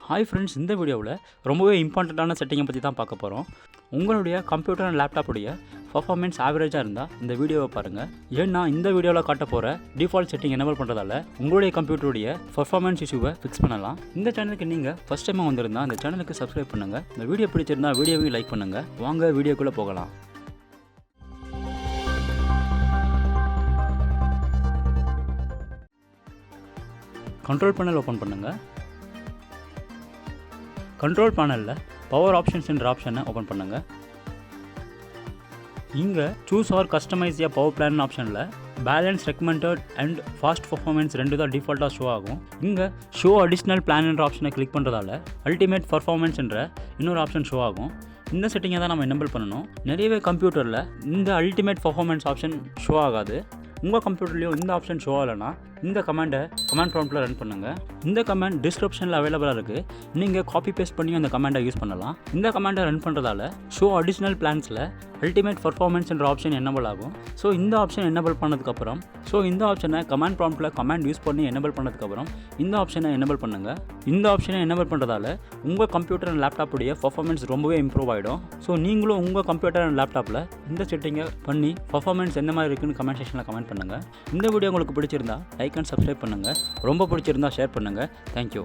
Hi friends, இந்த வீடியோவில் ரொம்பவே இம்பார்ட்டண்ட்டான செட்டிங்கை பற்றி தான் பார்க்க போகிறோம். உங்களுடைய கம்ப்யூட்டர் அண்ட் லேப்டாப்புடைய பர்ஃபார்மன்ஸ் ஆவரேஜாக இருந்தால் இந்த வீடியோவை பாருங்கள். ஏன்னா இந்த வீடியோவில் காட்ட போகிற டிஃபால்ட் செட்டிங் எனேபிள் பண்ணுறதால உங்களுடைய கம்ப்யூட்டருடைய பர்ஃபார்மன்ஸ் இஷ்யூவை ஃபிக்ஸ் பண்ணலாம். இந்த சேனலுக்கு நீங்கள் ஃபஸ்ட் டைமாக வந்திருந்தால் இந்த சேனலுக்கு சப்ஸ்கிரைப் பண்ணுங்கள். இந்த வீடியோ பிடிச்சிருந்தால் வீடியோவையும் லைக் பண்ணுங்கள். வாங்க வீடியோக்குள்ளே போகலாம். கண்ட்ரோல் பேனல் ஓப்பன் பண்ணுங்கள். கண்ட்ரோல் பேனலில் பவர் ஆப்ஷன்ஸ் என்ற ஆப்ஷனை ஓப்பன் பண்ணுங்கள். இங்கே choose R customise a power plan ஆப்ஷனில் balance, recommended and fast performance ரெண்டு தான் டிஃபால்ட்டாக ஷோ ஆகும். இங்கே ஷோ அடிஷ்னல் பிளான் என்ற ஆப்ஷனை கிளிக் பண்ணுறதால அல்டிமேட் பர்ஃபார்மன்ஸ் என்ற இன்னொரு ஆப்ஷன் ஷோ ஆகும். இந்த செட்டிங்கை தான் நம்ம எனேபிள் பண்ணணும். நிறையவே கம்ப்யூட்டரில் இந்த அல்டிமேட் பர்ஃபார்மன்ஸ் ஆப்ஷன் ஷோ ஆகாது. உங்கள் கம்ப்யூட்டர்லேயும் இந்த ஆப்ஷன் ஷோ ஆகலைன்னா இந்த கமாண்டை கமாண்ட் ப்ராம்ப்டில் ரன் பண்ணுங்கள். இந்த கமாண்ட் டிஸ்கிரிப்ஷனில் அவைலபிளாக இருக்குது. நீங்கள் காப்பி பேஸ்ட் பண்ணி அந்த கமாண்டை யூஸ் பண்ணலாம். இந்த கமாண்டை ரன் பண்ணுறதால ஷோ அடிஷ்னல் பிளான்ஸில் அல்டிமேட் பர்ஃபார்மன்ஸ் என்ற ஆப்ஷன் எனேபிள் ஆகும். ஸோ இந்த ஆப்ஷன் எனேபிள் பண்ணதுக்கப்புறம் இந்த ஆப்ஷனை கமாண்ட் ப்ராம்ப்டில் கமாண்ட் யூஸ் பண்ணி எனேபிள் பண்ணதுக்கப்புறம் இந்த ஆப்ஷனை எனேபிள் பண்ணுங்கள். இந்த ஆப்ஷனை எனேபிள் பண்ணுறதால உங்கள் கம்ப்யூட்டர் அண்ட் லேப்டாப்புடைய பர்ஃபார்மன்ஸ் ரொம்பவே இம்ப்ரூவ் ஆகிடும். ஸோ நீங்களும் உங்கள் கம்ப்யூட்டர் அண்ட் லேப்டாப்பில் இந்த செட்டிங்கை பண்ணி பர்ஃபார்மன்ஸ் எந்த மாதிரி இருக்குன்னு கமெண்ட் செக்ஷனில் கமெண்ட் பண்ணுங்கள். இந்த வீடியோ உங்களுக்கு பிடிச்சிருந்தா லைக் அண்ட் சப்ஸ்கிரைப் பண்ணுங்கள். ரொம்ப பிடிச்சிருந்தா ஷேர் பண்ணுங்கள். தேங்க்யூ.